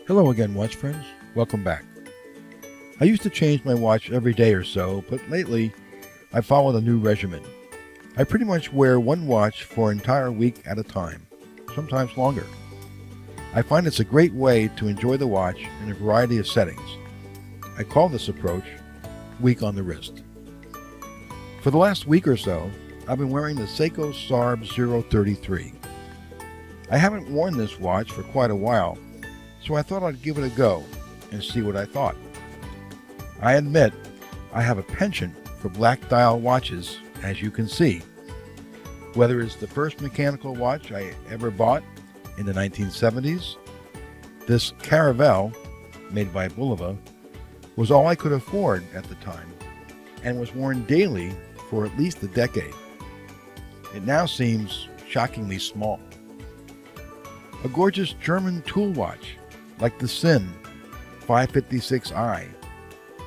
Hello again, watch friends. Welcome back. I used to change my watch every day or so, but lately I followed a new regimen. I pretty much wear one watch for an entire week at a time, sometimes longer. I find it's a great way to enjoy the watch in a variety of settings. I call this approach week on the wrist. For the last week or so, I've been wearing the Seiko SARB033. I haven't worn this watch for quite a while, so I thought I'd give it a go and see what I thought. I admit I have a penchant for black dial watches, as you can see. Whether it's the first mechanical watch I ever bought in the 1970s, this Caravelle, made by Bulova, was all I could afford at the time and was worn daily for at least a decade. It now seems shockingly small. A gorgeous German tool watch like the Sinn 556i,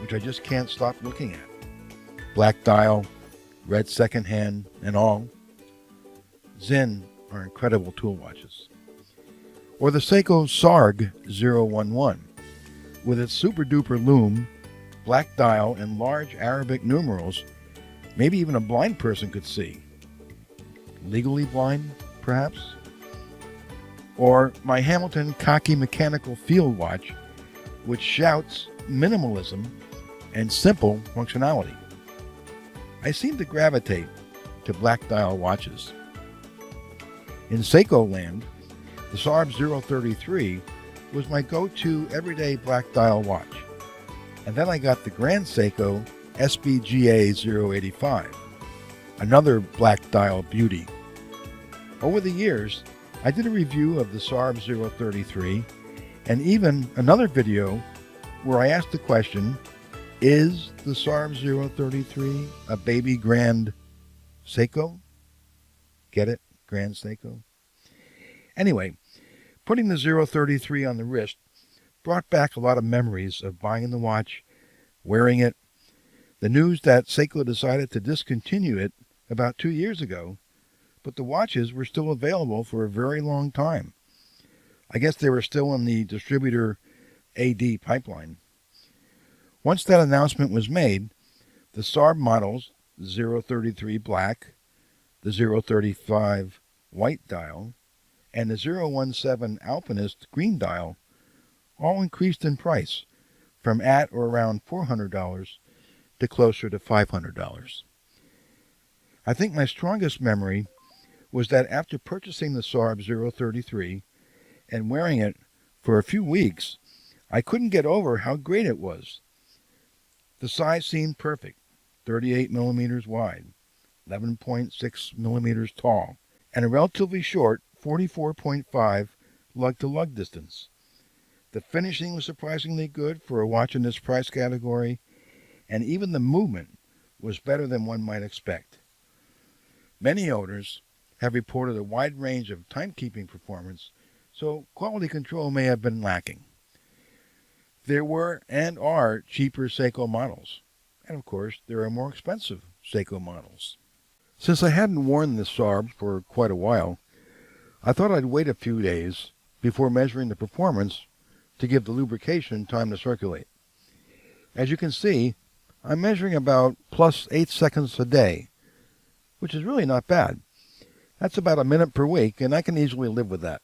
which I just can't stop looking at. Black dial, red second hand, and all. Sinn are incredible tool watches. Or the Seiko SARB011, with its super duper lume, black dial, and large Arabic numerals, maybe even a blind person could see. Legally blind, perhaps? Or my Hamilton Cocky mechanical field watch, which shouts minimalism and simple functionality. I seem to gravitate to black dial watches. In Seiko land, the SARB033 was my go-to everyday black dial watch. And then I got the Grand Seiko SBGA085, another black dial beauty. Over the years, I did a review of the SARB033 and even another video where I asked the question, is the SARB033 a baby Grand Seiko? Get it? Grand Seiko? Anyway, putting the 033 on the wrist brought back a lot of memories of buying the watch, wearing it, the news that Seiko decided to discontinue it about 2 years ago, but the watches were still available for a very long time. I guess they were still in the distributor AD pipeline. Once that announcement was made, the SARB models, the 033 black, the 035 white dial, and the 017 Alpinist green dial all increased in price from at or around $400 to closer to $500. I think my strongest memory was that after purchasing the SARB033 and wearing it for a few weeks, I couldn't get over how great it was. The size seemed perfect, 38 millimeters wide, 11.6 millimeters tall, and a relatively short 44.5 lug-to-lug distance. The finishing was surprisingly good for a watch in this price category, and even the movement was better than one might expect. Many owners have reported a wide range of timekeeping performance, so quality control may have been lacking. There were and are cheaper Seiko models, and of course there are more expensive Seiko models. Since I hadn't worn the SARB for quite a while, I thought I'd wait a few days before measuring the performance to give the lubrication time to circulate. As you can see, I'm measuring about plus 8 seconds a day, which is really not bad. That's about a minute per week, and I can easily live with that.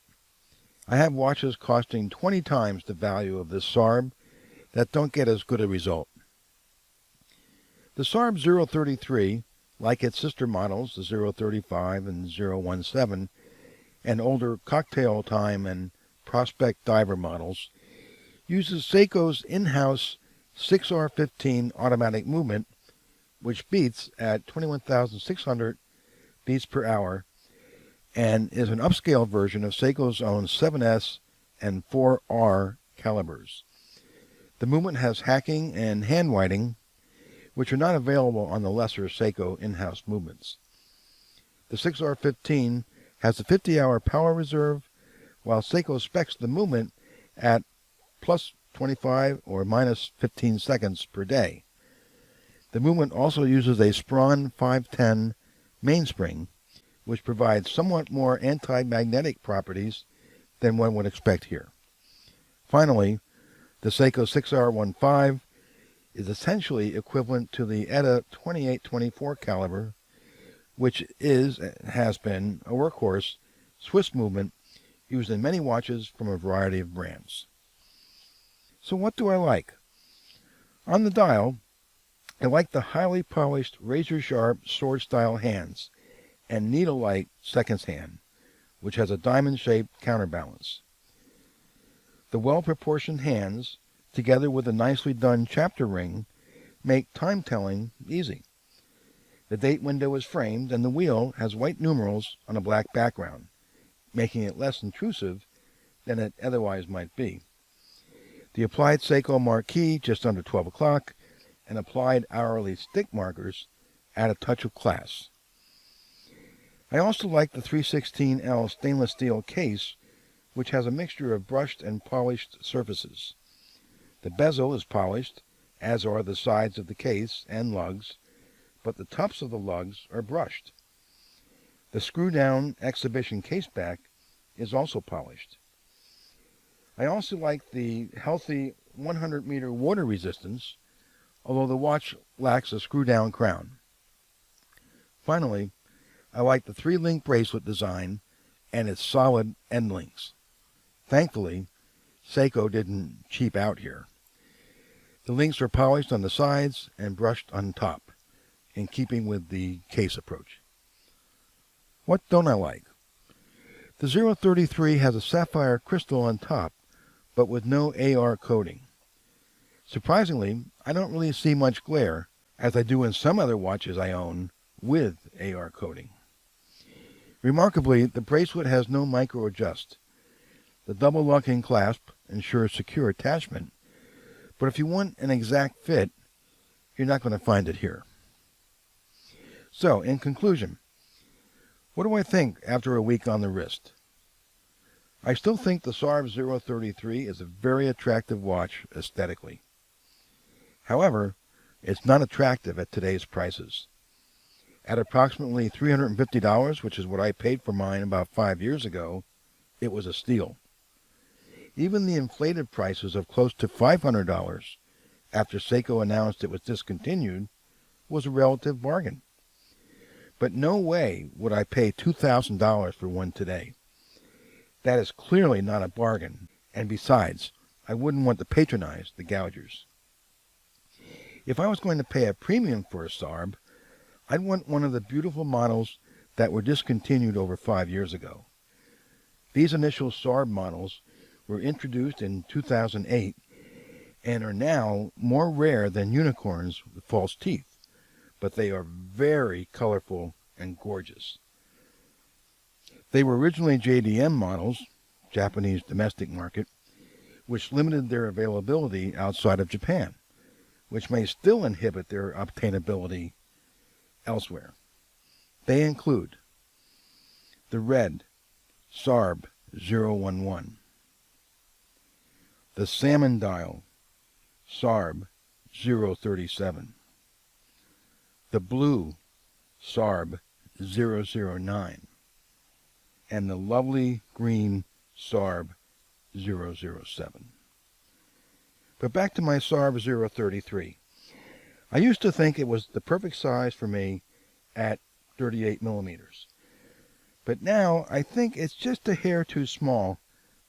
I have watches costing 20 times the value of this SARB that don't get as good a result. The SARB033, like its sister models, the 035 and 017, and older Cocktail Time and Prospect Diver models, uses Seiko's in-house 6R15 automatic movement, which beats at 21,600 beats per hour, and is an upscale version of Seiko's own 7S and 4R calibers. The movement has hacking and hand winding, which are not available on the lesser Seiko in-house movements. The 6R15 has a 50-hour power reserve, while Seiko specs the movement at plus 25 or minus 15 seconds per day. The movement also uses a Sprawn 510 mainspring, which provides somewhat more anti-magnetic properties than one would expect here. Finally, the Seiko 6R15 is essentially equivalent to the ETA 28-24 caliber, which has been a workhorse Swiss movement used in many watches from a variety of brands. So what do I like? On the dial, I like the highly polished razor-sharp sword-style hands and needle-like seconds hand, which has a diamond-shaped counterbalance. The well-proportioned hands, together with a nicely done chapter ring, make time-telling easy. The date window is framed, and the wheel has white numerals on a black background, making it less intrusive than it otherwise might be. The applied Seiko marquee just under 12 o'clock, and applied hourly stick markers add a touch of class. I also like the 316L stainless steel case, which has a mixture of brushed and polished surfaces. The bezel is polished, as are the sides of the case and lugs, but the tops of the lugs are brushed. The screw-down exhibition caseback is also polished. I also like the healthy 100-meter water resistance, although the watch lacks a screw-down crown. Finally, I like the 3-link bracelet design and its solid end links. Thankfully, Seiko didn't cheap out here. The links are polished on the sides and brushed on top, in keeping with the case approach. What don't I like? The 033 has a sapphire crystal on top, but with no AR coating. Surprisingly, I don't really see much glare, as I do in some other watches I own with AR coating. Remarkably, the bracelet has no micro adjust. The double locking clasp ensures secure attachment, but if you want an exact fit, you're not going to find it here. So, in conclusion, what do I think after a week on the wrist? I still think the SARB033 is a very attractive watch aesthetically. However, it's not attractive at today's prices. At approximately $350, which is what I paid for mine about 5 years ago, it was a steal. Even the inflated prices of close to $500 after Seiko announced it was discontinued was a relative bargain. But no way would I pay $2,000 for one today. That is clearly not a bargain, and besides, I wouldn't want to patronize the gougers. If I was going to pay a premium for a SARB, I'd want one of the beautiful models that were discontinued over 5 years ago. These initial SARB models were introduced in 2008 and are now more rare than unicorns with false teeth, but they are very colorful and gorgeous. They were originally JDM models, Japanese domestic market, which limited their availability outside of Japan, which may still inhibit their obtainability elsewhere. They include the red SARB011, the salmon dial SARB037, the blue SARB009, and the lovely green SARB007. But back to my SARB033. I used to think it was the perfect size for me at 38 millimeters. But now I think it's just a hair too small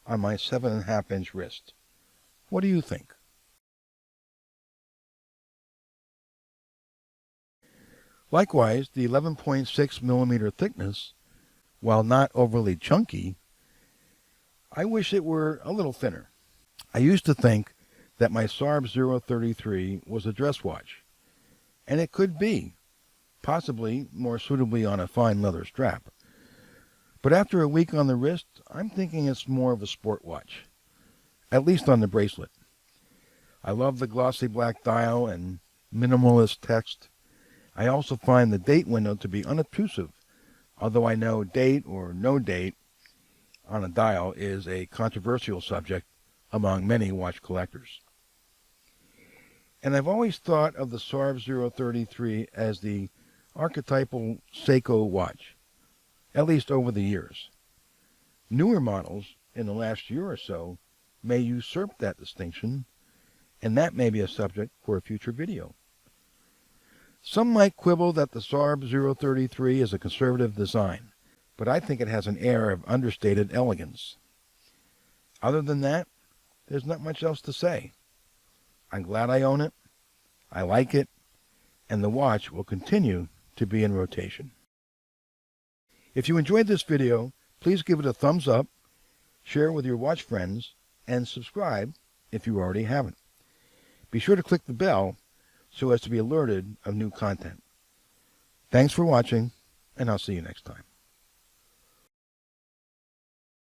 on my 7.5-inch wrist. What do you think? Likewise, the 11.6 millimeter thickness, while not overly chunky, I wish it were a little thinner. I used to think that my SARB033 was a dress watch, and it could be, possibly more suitably on a fine leather strap. But after a week on the wrist, I'm thinking it's more of a sport watch, at least on the bracelet. I love the glossy black dial and minimalist text. I also find the date window to be unobtrusive, although I know date or no date on a dial is a controversial subject among many watch collectors. And I've always thought of the SARB033 as the archetypal Seiko watch, at least over the years. Newer models in the last year or so may usurp that distinction, and that may be a subject for a future video. Some might quibble that the SARB033 is a conservative design, but I think it has an air of understated elegance. Other than that, there's not much else to say. I'm glad I own it, I like it, and the watch will continue to be in rotation. If you enjoyed this video, please give it a thumbs up, share it with your watch friends, and subscribe if you already haven't. Be sure to click the bell so as to be alerted of new content. Thanks for watching, and I'll see you next time.